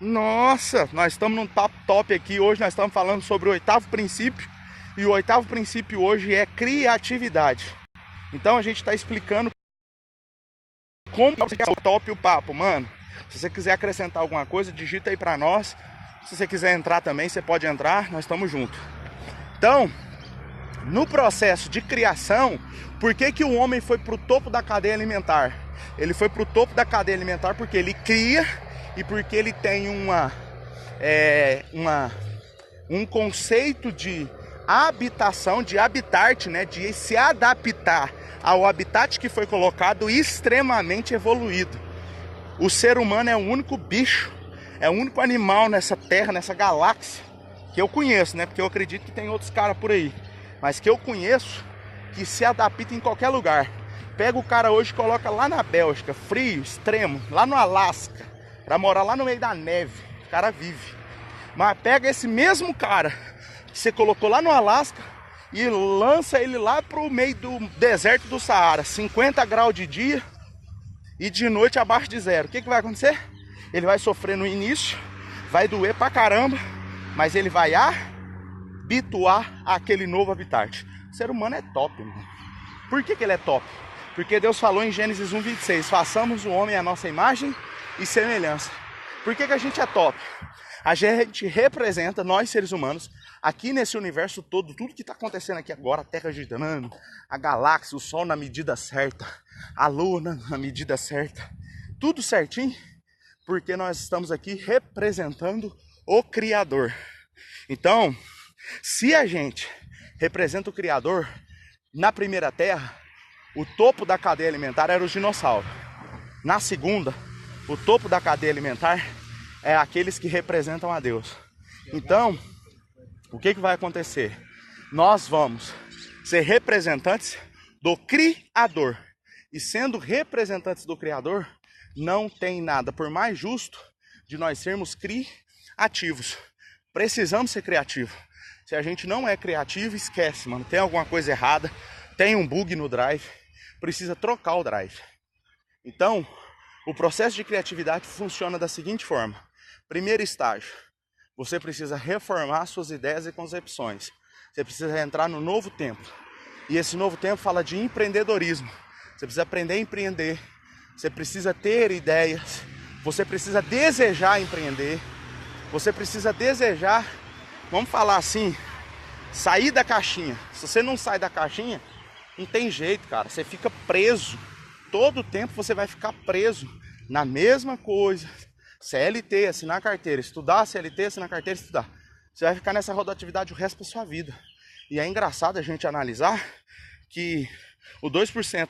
Nossa, nós estamos num papo top aqui. Hoje nós estamos falando sobre o 8º princípio. E o 8º princípio hoje é criatividade. Então a gente tá explicando como é top o papo, mano. Se você quiser acrescentar alguma coisa, digita aí pra nós. Se você quiser entrar também, você pode entrar. Nós estamos juntos. Então, no processo de criação, por que que o homem foi para o topo da cadeia alimentar? Ele foi para o topo da cadeia alimentar porque ele cria e porque ele tem um conceito de habitação, de habitat, né, de se adaptar ao habitat que foi colocado extremamente evoluído. O ser humano é o único bicho, é o único animal nessa terra, nessa galáxia, que eu conheço, né? Porque eu acredito que tem outros caras por aí. Mas que eu conheço, que se adapta em qualquer lugar. Pega o cara hoje e coloca lá na Bélgica, frio, extremo, lá no Alasca, pra morar lá no meio da neve. O cara vive. Mas pega esse mesmo cara que você colocou lá no Alasca e lança ele lá pro meio do deserto do Saara. 50 graus de dia e de noite abaixo de zero. O que vai acontecer? Ele vai sofrer no início, vai doer pra caramba, mas ele vai habituar àquele novo habitat. O ser humano é top, mano. Por que ele é top? Porque Deus falou em Gênesis 1:26, façamos o homem à nossa imagem e semelhança. Por que a gente é top? A gente representa, nós seres humanos, aqui nesse universo todo, tudo que está acontecendo aqui agora, a Terra girando, a galáxia, o Sol na medida certa, a Lua na medida certa, tudo certinho, porque nós estamos aqui representando o Criador. Então, se a gente representa o Criador, na primeira Terra, o topo da cadeia alimentar era os dinossauros. Na segunda, o topo da cadeia alimentar é aqueles que representam a Deus. Então, o que vai acontecer? Nós vamos ser representantes do Criador. E sendo representantes do Criador, não tem nada por mais justo de nós sermos criativos. Precisamos ser criativos. Se a gente não é criativo, esquece, mano. Tem alguma coisa errada, tem um bug no drive, precisa trocar o drive. Então, o processo de criatividade funciona da seguinte forma. Primeiro estágio, você precisa reformar suas ideias e concepções. Você precisa entrar no novo tempo. E esse novo tempo fala de empreendedorismo. Você precisa aprender a empreender. Você precisa ter ideias. Você precisa desejar empreender. Você precisa desejar, vamos falar assim, sair da caixinha. Se você não sai da caixinha, não tem jeito, cara. Você fica preso. Todo o tempo você vai ficar preso na mesma coisa. CLT, assinar carteira. Estudar CLT, assinar carteira, estudar. você vai ficar nessa rotatividade o resto da sua vida. E é engraçado a gente analisar que o 2%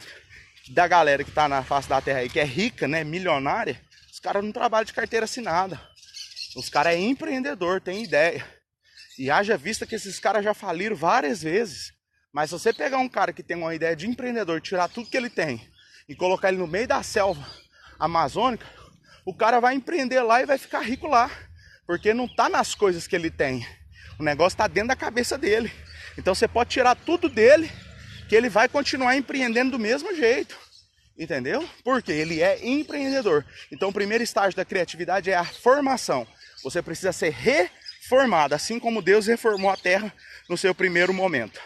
da galera que tá na face da terra aí, que é rica, né, milionária, os caras não trabalham de carteira assinada. Os caras é empreendedor, tem ideia. E haja vista que esses caras já faliram várias vezes. Mas se você pegar um cara que tem uma ideia de empreendedor, tirar tudo que ele tem e colocar ele no meio da selva amazônica, o cara vai empreender lá e vai ficar rico lá. Porque não tá nas coisas que ele tem. O negócio tá dentro da cabeça dele. Então você pode tirar tudo dele, que ele vai continuar empreendendo do mesmo jeito. Entendeu? Porque ele é empreendedor. Então o primeiro estágio da criatividade é a formação. Você precisa ser reformado, assim como Deus reformou a terra no seu primeiro momento.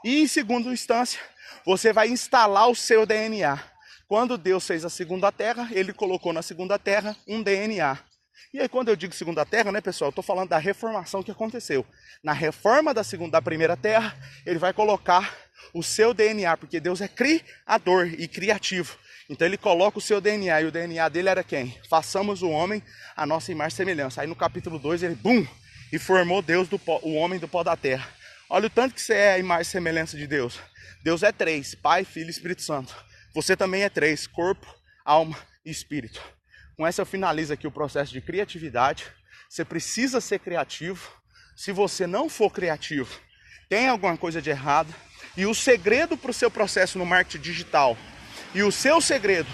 E em segunda instância, você vai instalar o seu DNA. Quando Deus fez a segunda terra, ele colocou na segunda terra um DNA. E aí quando eu digo segunda terra, né, pessoal, eu estou falando da reformação que aconteceu. Na reforma da primeira terra, ele vai colocar o seu DNA, porque Deus é criador e criativo. Então ele coloca o seu DNA, e o DNA dele era quem? Façamos o homem a nossa imagem e semelhança. Aí no capítulo 2 ele, e formou Deus o homem do pó da terra. Olha o tanto que você é a imagem e semelhança de Deus. Deus é 3, Pai, Filho e Espírito Santo. Você também é 3, corpo, alma e espírito. Com essa eu finalizo aqui o processo de criatividade. Você precisa ser criativo. Se você não for criativo, tem alguma coisa de errado. E o segredo para o seu processo no marketing digital, e o seu segredo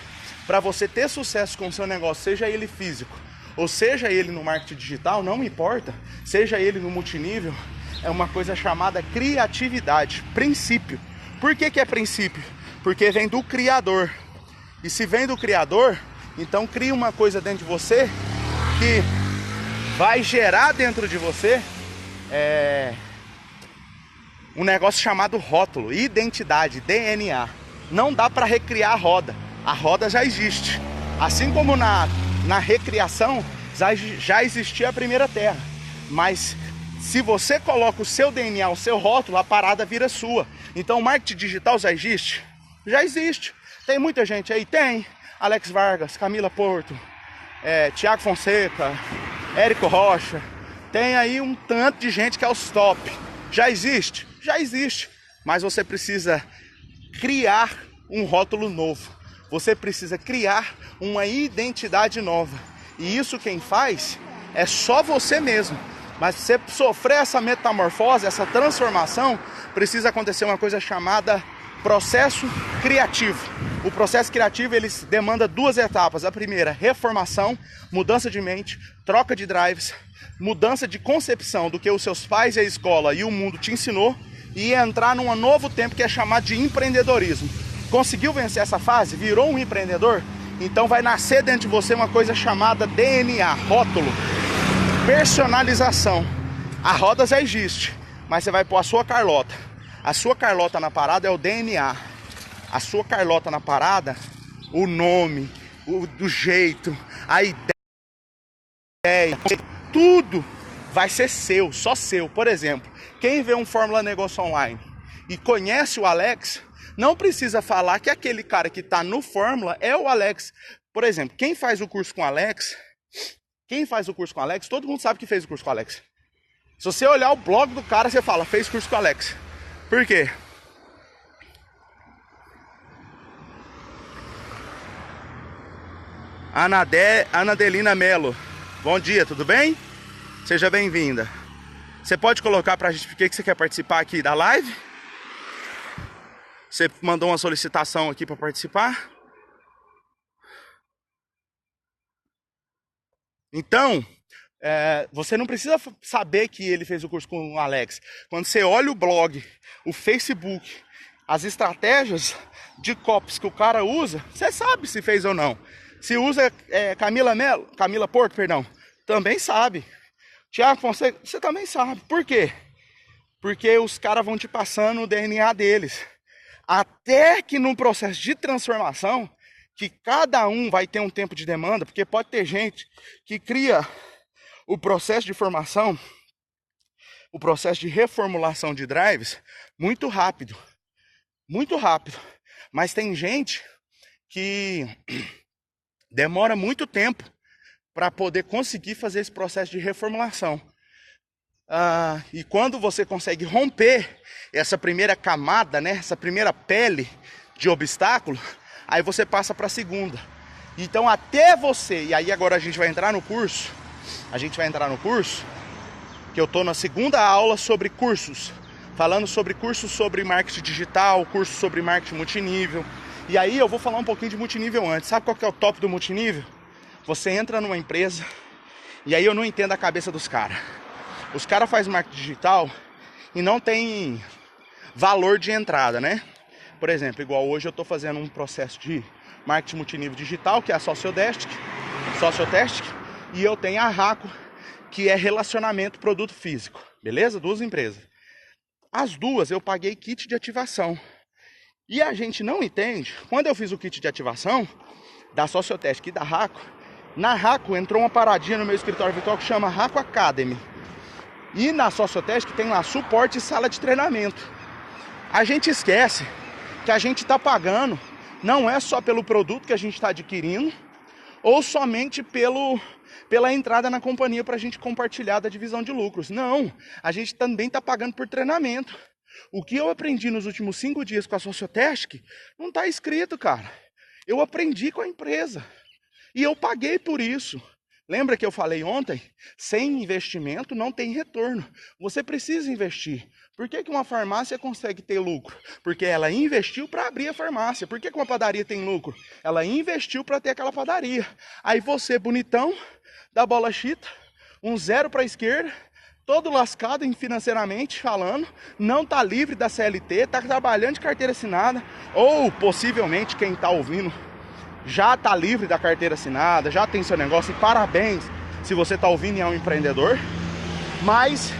para você ter sucesso com o seu negócio, seja ele físico, ou seja ele no marketing digital, não importa, seja ele no multinível, é uma coisa chamada criatividade, princípio. Por que é princípio? Porque vem do Criador. E se vem do Criador, então cria uma coisa dentro de você que vai gerar dentro de você um negócio chamado rótulo, identidade, DNA. Não dá para recriar a roda já existe. Assim como na recriação já existia a primeira terra. Mas se você coloca o seu DNA, o seu rótulo, a parada vira sua. Então o marketing digital já existe? Já existe. Tem muita gente aí? Tem. Alex Vargas, Camila Porto, Thiago Fonseca, Érico Rocha. Tem aí um tanto de gente que é os top. Já existe? Já existe. Mas você precisa criar um rótulo novo. Você precisa criar uma identidade nova. E isso quem faz é só você mesmo. Mas se você sofrer essa metamorfose, essa transformação, precisa acontecer uma coisa chamada processo criativo. O processo criativo ele demanda 2 etapas. A primeira, reformação, mudança de mente, troca de drives, mudança de concepção do que os seus pais e a escola e o mundo te ensinou, e entrar num novo tempo que é chamado de empreendedorismo. Conseguiu vencer essa fase? Virou um empreendedor? Então vai nascer dentro de você uma coisa chamada DNA, rótulo, personalização. A roda já existe, mas você vai pôr a sua Carlota. A sua Carlota na parada é o DNA. A sua Carlota na parada, o nome, do jeito, a ideia, tudo vai ser seu, só seu. Por exemplo, quem vê um Fórmula Negócio Online e conhece o Alex, não precisa falar que aquele cara que está no Fórmula é o Alex. Por exemplo, quem faz o curso com o Alex, todo mundo sabe que fez o curso com o Alex. Se você olhar o blog do cara, você fala, fez curso com o Alex. Por quê? Anadelina Melo, bom dia, tudo bem? Seja bem-vinda. Você pode colocar pra gente por que você quer participar aqui da live? Você mandou uma solicitação aqui para participar? Então, você não precisa saber que ele fez o curso com o Alex. Quando você olha o blog, o Facebook, as estratégias de copies que o cara usa, você sabe se fez ou não. Se usa Camila Porto, perdão, também sabe. Thiago Fonseca, você também sabe. Por quê? Porque os caras vão te passando o DNA deles. Até que num processo de transformação, que cada um vai ter um tempo de demanda, porque pode ter gente que cria o processo de formação, o processo de reformulação de drives, muito rápido. Muito rápido. Mas tem gente que demora muito tempo para poder conseguir fazer esse processo de reformulação. E quando você consegue romper essa primeira camada, né, essa primeira pele de obstáculo, aí você passa para a segunda. Então até você, e aí agora a gente vai entrar no curso, que eu tô na segunda aula sobre cursos, falando sobre cursos sobre marketing digital, cursos sobre marketing multinível. E aí eu vou falar um pouquinho de multinível antes. Sabe qual que é o top do multinível? Você entra numa empresa, e aí eu não entendo a cabeça dos caras. Os caras fazem marketing digital e não tem valor de entrada, né? Por exemplo, igual hoje eu tô fazendo um processo de marketing multinível digital, que é a Sociodesk, e eu tenho a Raco, que é relacionamento produto físico, beleza? Duas empresas. As duas eu paguei kit de ativação. E a gente não entende, quando eu fiz o kit de ativação da Sociodesk e da Raco, na Raco entrou uma paradinha no meu escritório virtual que chama Raco Academy. E na Sociodesk tem lá suporte e sala de treinamento. A gente esquece que a gente está pagando, não é só pelo produto que a gente está adquirindo, ou somente pela entrada na companhia para a gente compartilhar da divisão de lucros. Não, a gente também está pagando por treinamento. O que eu aprendi nos últimos 5 dias com a Sociodesk não está escrito, cara. Eu aprendi com a empresa e eu paguei por isso. Lembra que eu falei ontem? Sem investimento não tem retorno. Você precisa investir. Por que uma farmácia consegue ter lucro? Porque ela investiu para abrir a farmácia. Por que uma padaria tem lucro? Ela investiu para ter aquela padaria. Aí você, bonitão, dá bola chita, um 0 para a esquerda, todo lascado financeiramente falando, não está livre da CLT, está trabalhando de carteira assinada, ou possivelmente quem está ouvindo já está livre da carteira assinada, já tem seu negócio, e parabéns se você está ouvindo e é um empreendedor, mas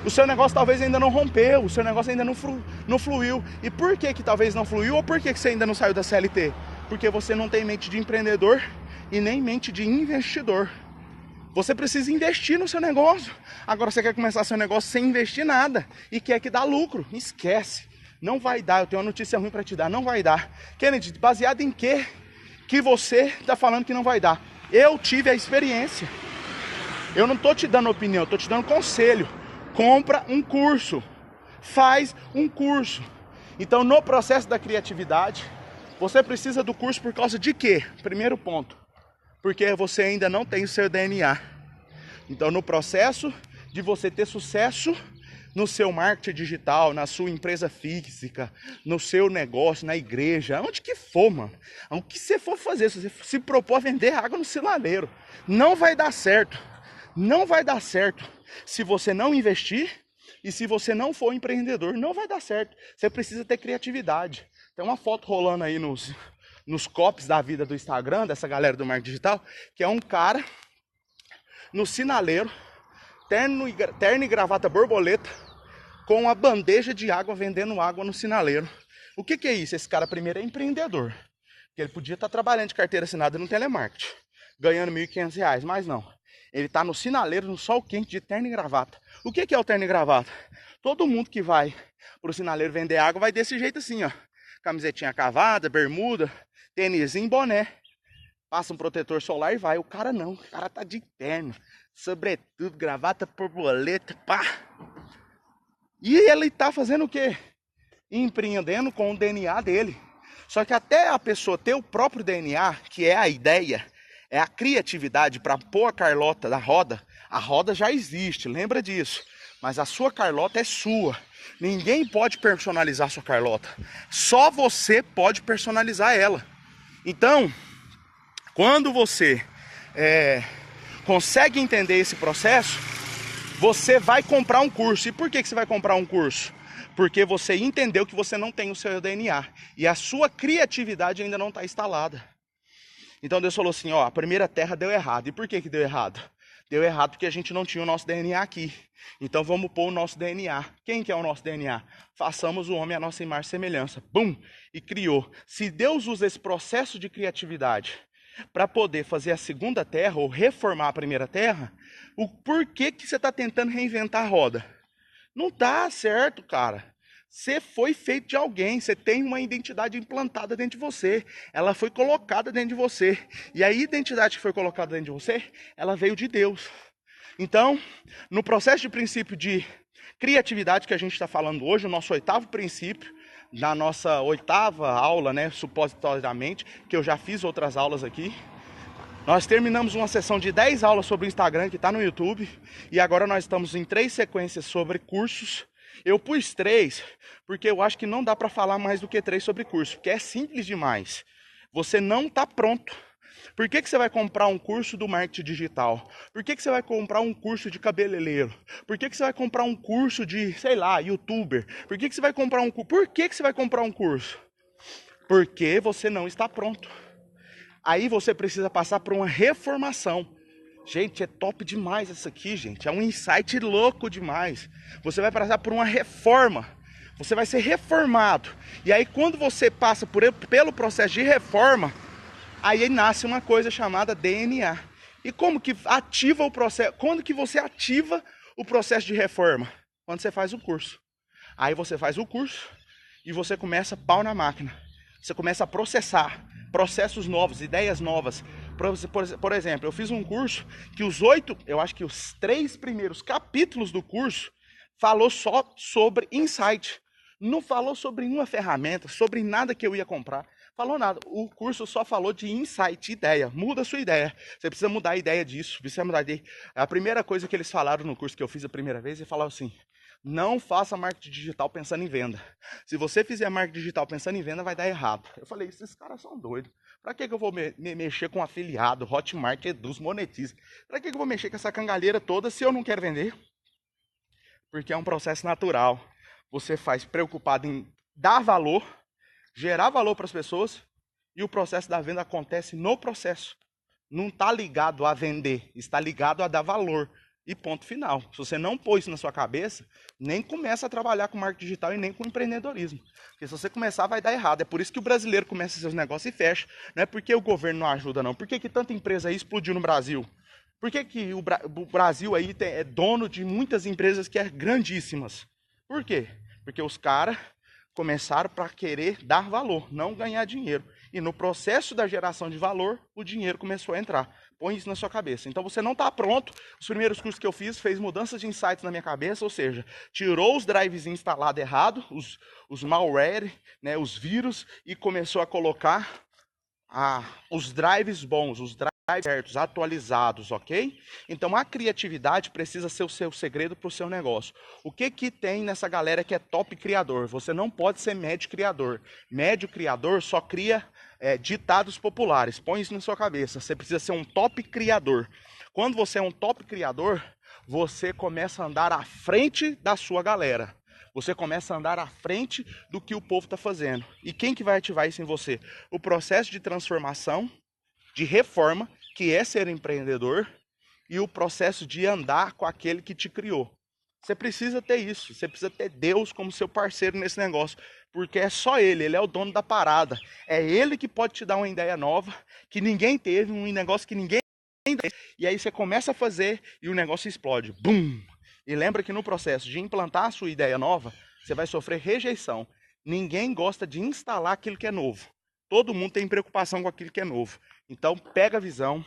o seu negócio talvez ainda não rompeu, o seu negócio ainda não fluiu. E por que talvez não fluiu, ou por que você ainda não saiu da CLT? Porque você não tem mente de empreendedor e nem mente de investidor. Você precisa investir no seu negócio. Agora você quer começar seu negócio sem investir nada e quer que dá lucro. Esquece, não vai dar. Eu tenho uma notícia ruim para te dar, não vai dar. Kennedy, baseado em quê que você está falando que não vai dar? Eu tive a experiência. Eu não estou te dando opinião, estou te dando conselho. Compra um curso, faz um curso. Então no processo da criatividade, você precisa do curso por causa de quê? Primeiro ponto, porque você ainda não tem o seu DNA. Então no processo de você ter sucesso no seu marketing digital, na sua empresa física, no seu negócio, na igreja, onde que for, mano. O que você for fazer, se você se propor a vender água no sinaleiro, não vai dar certo. Não vai dar certo se você não investir e se você não for empreendedor. Não vai dar certo. Você precisa ter criatividade. Tem uma foto rolando aí nos copies da vida do Instagram, dessa galera do marketing digital, que é um cara no sinaleiro, terno e gravata borboleta, com uma bandeja de água, vendendo água no sinaleiro. O que é isso? Esse cara primeiro é empreendedor. Porque ele podia estar trabalhando de carteira assinada no telemarketing, ganhando R$1.500, mas não. Ele está no sinaleiro, no sol quente, de terno e gravata. O que é o terno e gravata? Todo mundo que vai para o sinaleiro vender água vai desse jeito assim, ó. Camisetinha cavada, bermuda, tênisinho, boné. Passa um protetor solar e vai. O cara não, o cara tá de terno, sobretudo, gravata, borboleta, pá. E ele tá fazendo o quê? Empreendendo com o DNA dele. Só que até a pessoa ter o próprio DNA, que é a ideia, é a criatividade para pôr a Carlota da roda, a roda já existe, lembra disso. Mas a sua Carlota é sua. Ninguém pode personalizar a sua Carlota. Só você pode personalizar ela. Então, quando você consegue entender esse processo, você vai comprar um curso. E por que você vai comprar um curso? Porque você entendeu que você não tem o seu DNA. E a sua criatividade ainda não está instalada. Então Deus falou assim, ó, a primeira terra deu errado. E por que deu errado? Deu errado porque a gente não tinha o nosso DNA aqui. Então vamos pôr o nosso DNA. Quem que é o nosso DNA? Façamos o homem à nossa imagem e semelhança. Bum! E criou. Se Deus usa esse processo de criatividade para poder fazer a segunda terra ou reformar a primeira terra, o porquê que você está tentando reinventar a roda? Não tá certo, cara. Você foi feito de alguém, você tem uma identidade implantada dentro de você. Ela foi colocada dentro de você. E a identidade que foi colocada dentro de você, ela veio de Deus. Então, no processo de princípio de criatividade que a gente está falando hoje, o nosso 8º princípio, na nossa 8ª aula, né, supositoriamente, que eu já fiz outras aulas aqui, nós terminamos uma sessão de 10 aulas sobre o Instagram, que está no YouTube, e agora nós estamos em 3 sequências sobre cursos. Eu pus 3, porque eu acho que não dá para falar mais do que 3 sobre curso, porque é simples demais. Você não está pronto. Por que você vai comprar um curso do marketing digital? Por que você vai comprar um curso de cabeleireiro? Por que você vai comprar um curso de, sei lá, youtuber? Por que você vai comprar um curso? Por que você vai comprar um curso? Porque você não está pronto. Aí você precisa passar por uma reformação. Gente, é top demais isso aqui, gente. É um insight louco demais. Você vai passar por uma reforma. Você vai ser reformado. E aí quando você passa pelo processo de reforma, aí nasce uma coisa chamada DNA. E como que ativa o processo? Quando que você ativa o processo de reforma? Quando você faz o curso. Aí você faz o curso e você começa pau na máquina. Você começa a processar processos novos, ideias novas. Por exemplo, eu fiz um curso que eu acho que os 3 primeiros capítulos do curso falou só sobre insight. Não falou sobre nenhuma ferramenta, sobre nada que eu ia comprar. Falou nada. O curso só falou de insight, ideia. Muda a sua ideia. Você precisa mudar a ideia disso. Precisa mudar a ideia. A primeira coisa que eles falaram no curso que eu fiz a primeira vez, eles falaram assim: não faça marketing digital pensando em venda. Se você fizer marketing digital pensando em venda, vai dar errado. Eu falei, esses caras são doidos. Pra que eu vou me mexer com afiliado, Hotmart, Eduz, Monetize? Pra que eu vou mexer com essa cangalheira toda se eu não quero vender? Porque é um processo natural. Você faz preocupado em dar valor, gerar valor para as pessoas, e o processo da venda acontece no processo. Não está ligado a vender, está ligado a dar valor. E ponto final. Se você não pôr isso na sua cabeça, nem começa a trabalhar com marketing digital e nem com empreendedorismo. Porque se você começar, vai dar errado. É por isso que o brasileiro começa seus negócios e fecha. Não é porque o governo não ajuda, não. Por que tanta empresa aí explodiu no Brasil? Por que o Brasil aí é dono de muitas empresas que é grandíssimas? Por quê? Porque os caras começaram para querer dar valor, não ganhar dinheiro. E no processo da geração de valor, o dinheiro começou a entrar. Põe isso na sua cabeça. Então você não está pronto. Os primeiros cursos que eu fiz fez mudanças de insights na minha cabeça, ou seja, tirou os drives instalados errado, os malware, né, os vírus, e começou a colocar os drives bons, os drives certos, atualizados, ok? Então a criatividade precisa ser o seu segredo para o seu negócio. O que tem nessa galera que é top criador? Você não pode ser médio criador. Médio criador só cria ditados populares. Põe isso na sua cabeça. Você precisa ser um top criador. Quando você é um top criador, você começa a andar à frente da sua galera. Você começa a andar à frente do que o povo está fazendo. E quem que vai ativar isso em você? O processo de transformação, de reforma, que é ser empreendedor, e o processo de andar com aquele que te criou. Você precisa ter isso, você precisa ter Deus como seu parceiro nesse negócio, porque é só ele é o dono da parada. É ele que pode te dar uma ideia nova, que ninguém teve, um negócio que ninguém teve, e aí você começa a fazer e o negócio explode. Bum! E lembra que no processo de implantar a sua ideia nova, você vai sofrer rejeição. Ninguém gosta de instalar aquilo que é novo. Todo mundo tem preocupação com aquilo que é novo. Então, pega a visão.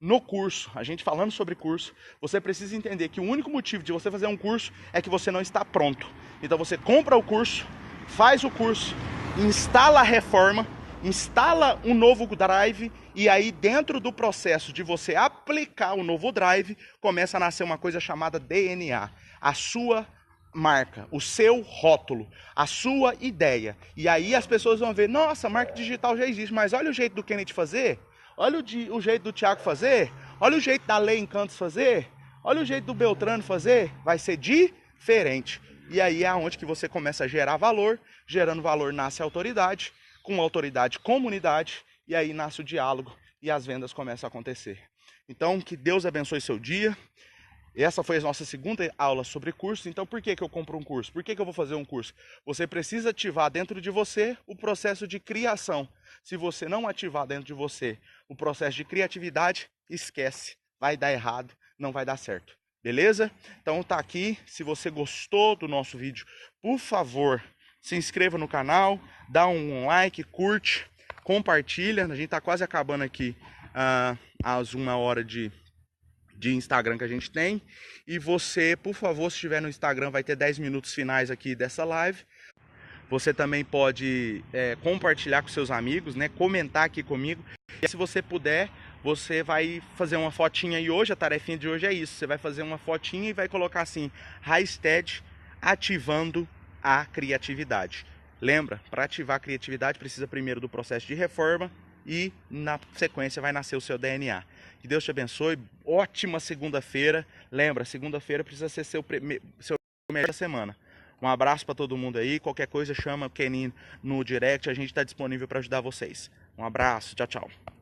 No curso, a gente falando sobre curso, você precisa entender que o único motivo de você fazer um curso é que você não está pronto. Então, você compra o curso, faz o curso, instala a reforma, instala um novo drive, e aí dentro do processo de você aplicar o novo drive, começa a nascer uma coisa chamada DNA. A sua marca, o seu rótulo, a sua ideia. E aí as pessoas vão ver, nossa, marketing digital já existe, mas olha o jeito do Kenneth fazer, olha o jeito do Thiago fazer, olha o jeito da Lei Encantos fazer, olha o jeito do Beltrano fazer, vai ser diferente. E aí é onde que você começa a gerar valor, gerando valor nasce a autoridade, com autoridade comunidade, e aí nasce o diálogo e as vendas começam a acontecer. Então, que Deus abençoe seu dia. Essa foi a nossa segunda aula sobre cursos. Então, por que eu compro um curso? Por que eu vou fazer um curso? Você precisa ativar dentro de você o processo de criação. Se você não ativar dentro de você o processo de criatividade, esquece. Vai dar errado, não vai dar certo. Beleza? Então tá aqui. Se você gostou do nosso vídeo, por favor, se inscreva no canal, dá um like, curte, compartilha. A gente tá quase acabando aqui às 1 hora de Instagram que a gente tem. E você, por favor, se estiver no Instagram, vai ter 10 minutos finais aqui dessa live. Você também pode compartilhar com seus amigos, né? Comentar aqui comigo. E se você puder, você vai fazer uma fotinha. E hoje, a tarefinha de hoje é isso. Você vai fazer uma fotinha e vai colocar assim, Raisted ativando a criatividade. Lembra, para ativar a criatividade precisa primeiro do processo de reforma e na sequência vai nascer o seu DNA. Que Deus te abençoe. Ótima segunda-feira. Lembra, segunda-feira precisa ser seu melhor da semana. Um abraço para todo mundo aí. Qualquer coisa chama o Kenin no direct. A gente está disponível para ajudar vocês. Um abraço. Tchau, tchau.